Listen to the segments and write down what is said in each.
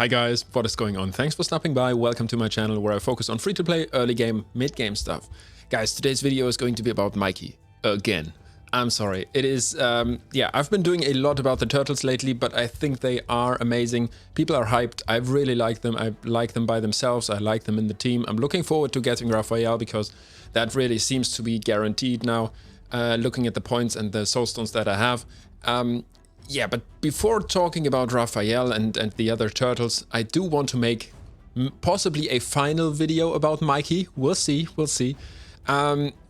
Hi guys, what is going on? Thanks for stopping by. Welcome to my channel where I focus on free-to-play, early game, mid-game stuff. Guys, today's video is going to be about Mikey. Again. I'm sorry. It is, I've been doing a lot about the turtles lately, but I think they are amazing. People are hyped. I really like them. I like them by themselves. I like them in the team. I'm looking forward to getting Raphael because that really seems to be guaranteed now, looking at the points and the soulstones that I have. But before talking about Raphael and the other turtles, I do want to make possibly a final video about Mikey. We'll see.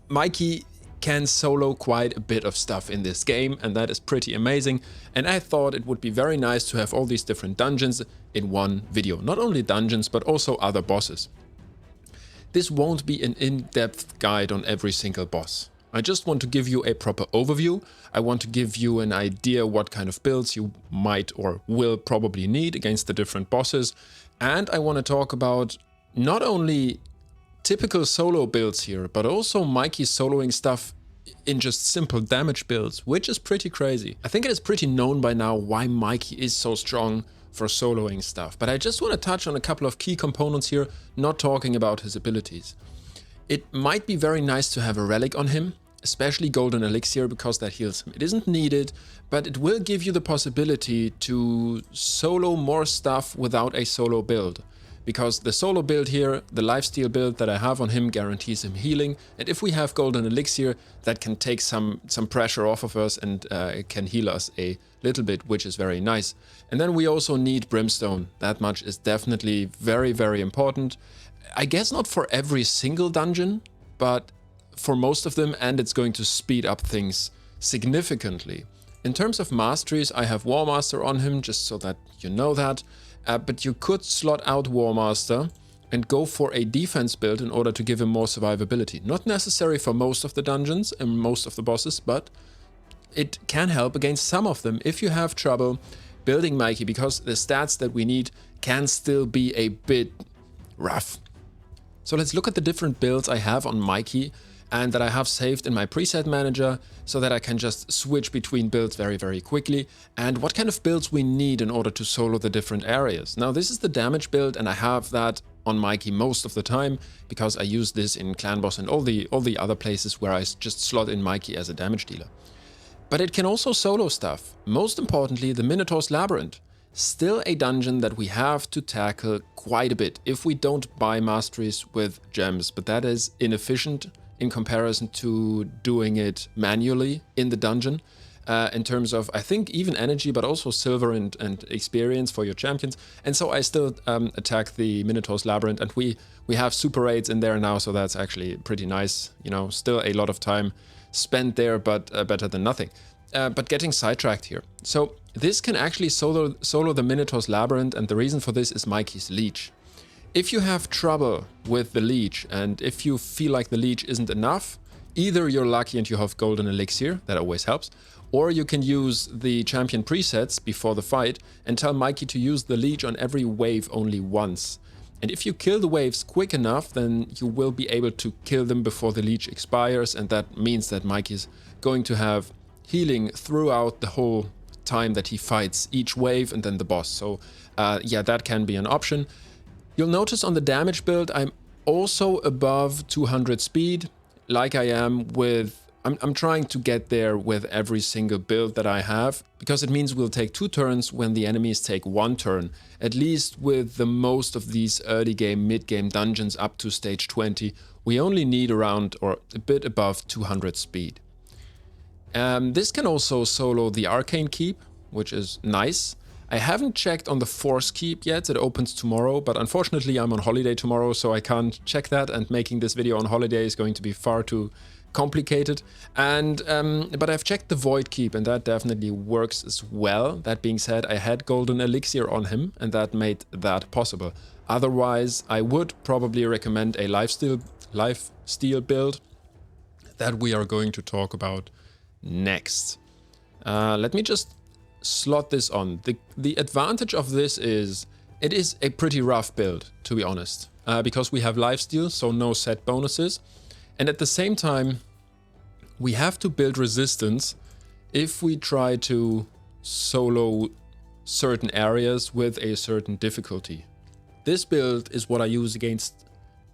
Mikey can solo quite a bit of stuff in this game, and that is pretty amazing. And I thought it would be very nice to have all these different dungeons in one video. Not only dungeons, but also other bosses. This won't be an in-depth guide on every single boss. I just want to give you a proper overview. I want to give you an idea what kind of builds you might or will probably need against the different bosses. And I want to talk about not only typical solo builds here, but also Mikey soloing stuff in just simple damage builds, which is pretty crazy. I think it is pretty known by now why Mikey is so strong for soloing stuff, but I just want to touch on a couple of key components here, not talking about his abilities. It might be very nice to have a relic on him, especially golden elixir, because that heals him. It isn't needed, but it will give you the possibility to solo more stuff without a solo build. Because the solo build here, the lifesteal build that I have on him, guarantees him healing. And if we have golden elixir, that can take some pressure off of us and it can heal us a little bit, which is very nice. And then we also need brimstone. That much is definitely very, very important. I guess not for every single dungeon, but for most of them, and it's going to speed up things significantly. In terms of masteries, I have War Master on him, just so that you know that. But you could slot out War Master and go for a defense build in order to give him more survivability. Not necessary for most of the dungeons and most of the bosses, but it can help against some of them if you have trouble building Mikey, because the stats that we need can still be a bit rough. So let's look at the different builds I have on Mikey and that I have saved in my preset manager so that I can just switch between builds very, very quickly, and what kind of builds we need in order to solo the different areas. Now this is the damage build, and I have that on Mikey most of the time because I use this in Clan Boss and all the other places where I just slot in Mikey as a damage dealer. But it can also solo stuff. Most importantly, the Minotaur's Labyrinth. Still a dungeon that we have to tackle quite a bit if we don't buy masteries with gems, but that is inefficient in comparison to doing it manually in the dungeon, in terms of, I think, even energy, but also silver and experience for your champions. And so I still attack the Minotaur's Labyrinth, and we have super raids in there now, so that's actually pretty nice. You know, still a lot of time spent there, but better than nothing. But getting sidetracked here. So this can actually solo the Minotaur's Labyrinth, and the reason for this is Mikey's Leech. If you have trouble with the Leech, and if you feel like the Leech isn't enough, either you're lucky and you have golden elixir, that always helps, or you can use the champion presets before the fight and tell Mikey to use the Leech on every wave only once. And if you kill the waves quick enough, then you will be able to kill them before the Leech expires, and that means that Mikey's going to have healing throughout the whole time that he fights each wave and then the boss. So that can be an option. You'll notice on the damage build, I'm also above 200 speed, like I am with... I'm trying to get there with every single build that I have, because it means we'll take 2 turns when the enemies take 1 turn. At least with the most of these early game, mid game dungeons up to stage 20, we only need around or a bit above 200 speed. This can also solo the Arcane Keep, which is nice. I haven't checked on the Force Keep yet, it opens tomorrow, but unfortunately I'm on holiday tomorrow, so I can't check that, and making this video on holiday is going to be far too complicated. But I've checked the Void Keep, and that definitely works as well. That being said, I had golden elixir on him, and that made that possible. Otherwise, I would probably recommend a lifesteal build that we are going to talk about next. Let me just slot this on. The advantage of this is it is a pretty rough build, to be honest, because we have lifesteal, so no set bonuses, and at the same time we have to build resistance if we try to solo certain areas with a certain difficulty. This build is what I use against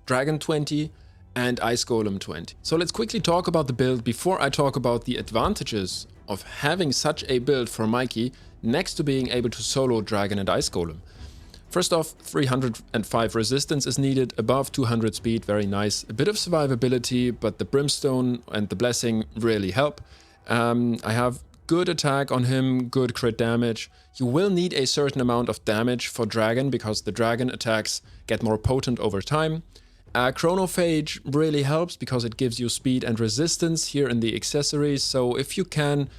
Dragon 20 and Ice Golem 20. So let's quickly talk about the build before I talk about the advantages of having such a build for Mikey next to being able to solo Dragon and Ice Golem. First off, 305 resistance is needed, above 200 speed, very nice. A bit of survivability, but the Brimstone and the Blessing really help. I have good attack on him, good crit damage. You will need a certain amount of damage for Dragon because the Dragon attacks get more potent over time. Chronophage really helps because it gives you speed and resistance here in the accessories. So if you can,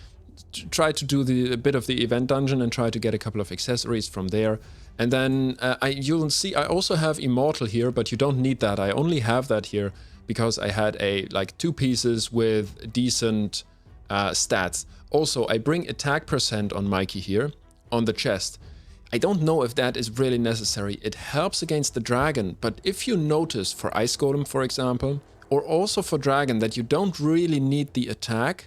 try to do a bit of the event dungeon and try to get a couple of accessories from there. And then you'll see I also have Immortal here, but you don't need that. I only have that here because I had like 2 pieces with decent stats. Also, I bring attack percent on Mikey here on the chest. I don't know if that is really necessary. It helps against the Dragon, but if you notice for Ice Golem, for example, or also for Dragon, that you don't really need the attack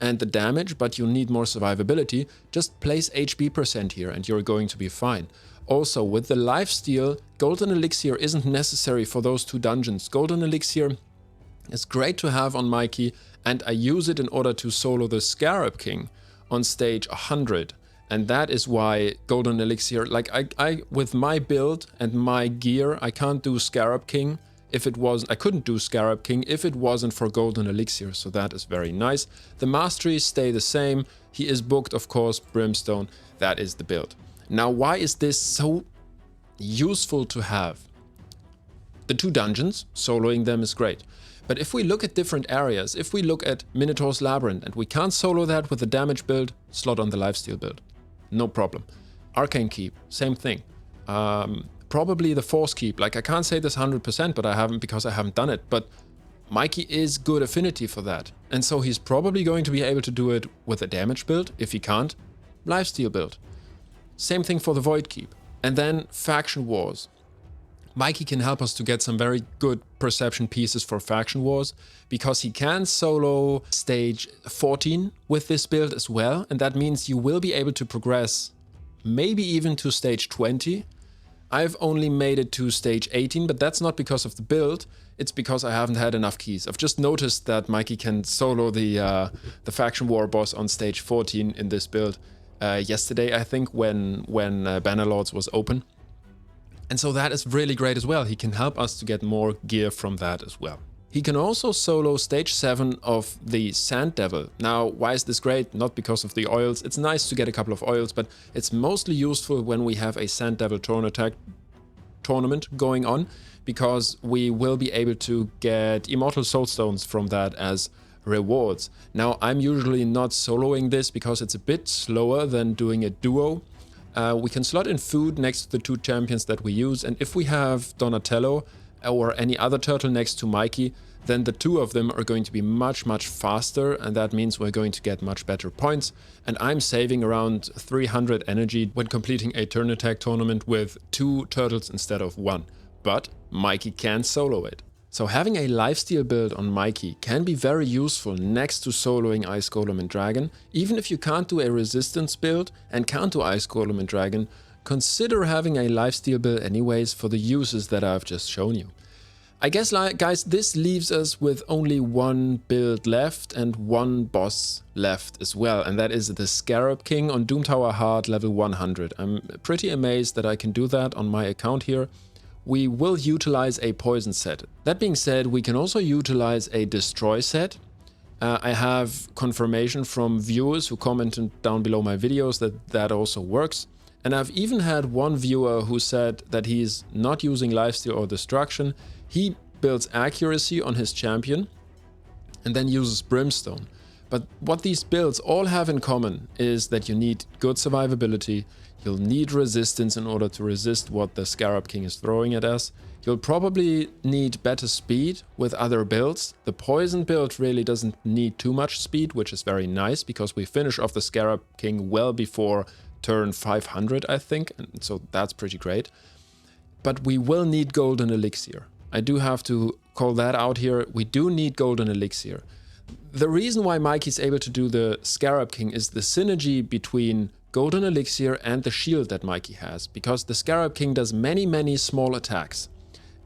and the damage, but you need more survivability, just place HP percent here and you're going to be fine. Also, with the lifesteal, Golden Elixir isn't necessary for those 2 dungeons. Golden Elixir is great to have on Mikey, and I use it in order to solo the Scarab King on stage 100. And that is why Golden Elixir, like I with my build and my gear, I can't do Scarab King if it wasn't, I couldn't do Scarab King if it wasn't for Golden Elixir, so that is very nice. The masteries stay the same. He is booked, of course, Brimstone. That is the build. Now, why is this so useful to have? The 2 dungeons, soloing them is great. But if we look at different areas, if we look at Minotaur's Labyrinth and we can't solo that with the damage build, slot on the lifesteal build. No problem. Arcane Keep, same thing. Probably the Force Keep. Like, I can't say this 100%, but I haven't because I haven't done it. But Mikey is good affinity for that. And so he's probably going to be able to do it with a damage build. If he can't, lifesteal build. Same thing for the Void Keep. And then Faction Wars. Mikey can help us to get some very good perception pieces for Faction Wars because he can solo stage 14 with this build as well, and that means you will be able to progress maybe even to stage 20. I've only made it to stage 18, but that's not because of the build, it's because I haven't had enough keys. I've just noticed that Mikey can solo the Faction War boss on stage 14 in this build yesterday, I think, when Bannerlords was open. And so that is really great as well. He can help us to get more gear from that as well. He can also solo stage 7 of the Sand Devil. Now, why is this great? Not because of the oils. It's nice to get a couple of oils, but it's mostly useful when we have a Sand Devil tournament going on, because we will be able to get Immortal Soulstones from that as rewards. Now, I'm usually not soloing this because it's a bit slower than doing a duo. We can slot in food next to the 2 champions that we use, and if we have Donatello or any other turtle next to Mikey, then the 2 of them are going to be much faster, and that means we're going to get much better points. And I'm saving around 300 energy when completing a turn attack tournament with 2 turtles instead of 1. But Mikey can solo it. So having a lifesteal build on Mikey can be very useful next to soloing Ice Golem and Dragon. Even if you can't do a resistance build and can't do Ice Golem and Dragon, consider having a lifesteal build anyways for the uses that I've just shown you. I guess, guys, this leaves us with only 1 build left and 1 boss left as well, and that is the Scarab King on Doom Tower Heart level 100. I'm pretty amazed that I can do that on my account here. We will utilize a poison set. That being said, we can also utilize a destroy set. I have confirmation from viewers who commented down below my videos that that also works. And I've even had one viewer who said that he's not using lifesteal or destruction. He builds accuracy on his champion and then uses brimstone. But what these builds all have in common is that you need good survivability. You'll need resistance in order to resist what the Scarab King is throwing at us. You'll probably need better speed with other builds. The poison build really doesn't need too much speed, which is very nice because we finish off the Scarab King well before turn 500, I think, and so that's pretty great. But we will need golden elixir. I do have to call that out here. We do need golden elixir. The reason why Mikey's able to do the Scarab King is the synergy between Golden Elixir and the shield that Mikey has, because the Scarab King does many small attacks.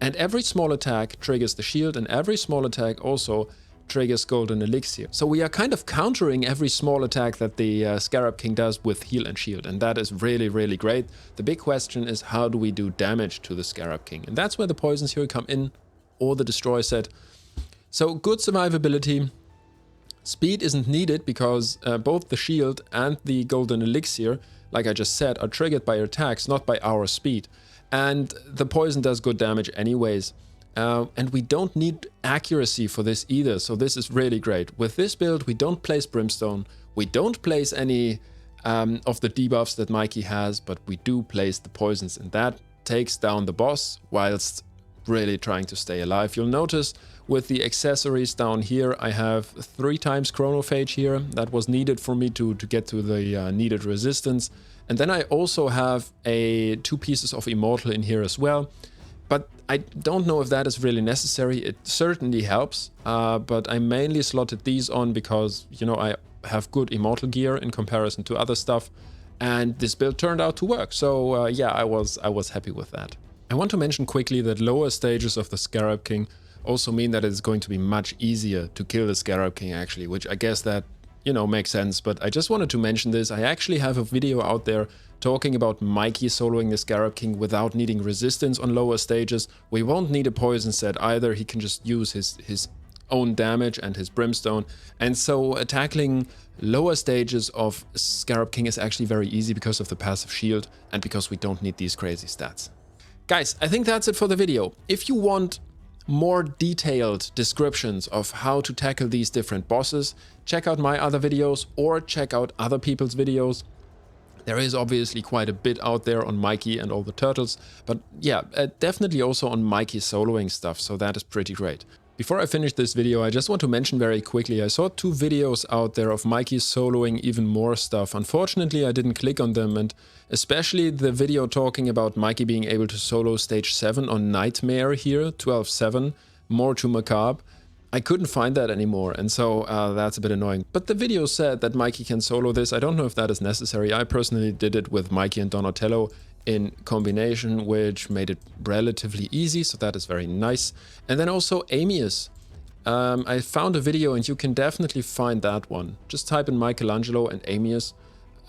And every small attack triggers the shield, and every small attack also triggers Golden Elixir. So we are kind of countering every small attack that the Scarab King does with heal and shield, and that is really great. The big question is, how do we do damage to the Scarab King? And that's where the poisons here come in, or the destroy set. So good survivability. Speed isn't needed because both the shield and the Golden Elixir, like I just said, are triggered by attacks, not by our speed. And the poison does good damage anyways. And we don't need accuracy for this either, so this is really great. With this build, we don't place Brimstone, we don't place any of the debuffs that Mikey has, but we do place the poisons, and that takes down the boss whilst really trying to stay alive. You'll notice with the accessories down here, I have 3 times Chronophage here. That was needed for me to get to the needed resistance. And then I also have 2 pieces of Immortal in here as well. But I don't know if that is really necessary. It certainly helps, but I mainly slotted these on because, you know, I have good Immortal gear in comparison to other stuff. And this build turned out to work. So yeah, I was happy with that. I want to mention quickly that lower stages of the Scarab King also mean that it's going to be much easier to kill the Scarab King actually, which I guess that, you know, makes sense. But I just wanted to mention this. I actually have a video out there talking about Mikey soloing the Scarab King without needing resistance on lower stages. We won't need a poison set either. He can just use his own damage and his Brimstone. And so tackling lower stages of Scarab King is actually very easy because of the passive shield and because we don't need these crazy stats. Guys, I think that's it for the video. If you want more detailed descriptions of how to tackle these different bosses, check out my other videos or check out other people's videos. There is obviously quite a bit out there on Mikey and all the turtles, but yeah, definitely also on Mikey soloing stuff, so that is pretty great. Before I finish this video, I just want to mention very quickly, I saw 2 videos out there of Mikey soloing even more stuff. Unfortunately, I didn't click on them, and especially the video talking about Mikey being able to solo stage 7 on Nightmare here, 12-7, more to Macabre. I couldn't find that anymore, and so that's a bit annoying. But the video said that Mikey can solo this. I don't know if that is necessary. I personally did it with Mikey and Donatello in combination, which made it relatively easy, so that is very nice. And then also Amius. I found a video, and you can definitely find that one. Just type in Michelangelo and Amius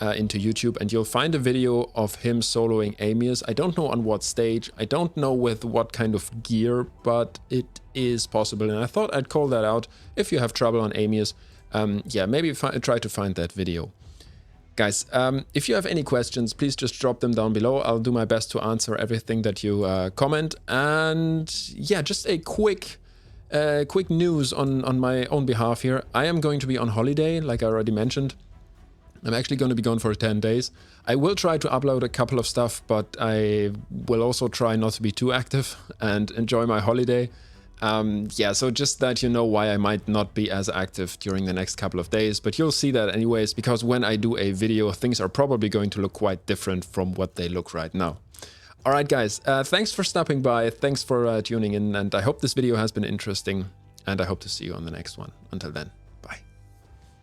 into YouTube, and you'll find a video of him soloing Amius. I don't know on what stage, I don't know with what kind of gear, but it is possible, and I thought I'd call that out. If you have trouble on Amius, yeah, maybe try to find that video. Guys, if you have any questions, please just drop them down below. I'll do my best to answer everything that you comment. And yeah, just a quick news on my own behalf here. I am going to be on holiday, like I already mentioned. I'm actually going to be gone for 10 days. I will try to upload a couple of stuff, but I will also try not to be too active and enjoy my holiday. Yeah, so just that you know why I might not be as active during the next couple of days, but you'll see that anyways, because when I do a video, things are probably going to look quite different from what they look right now. Alright guys, thanks for stopping by, thanks for tuning in, and I hope this video has been interesting, and I hope to see you on the next one. Until then.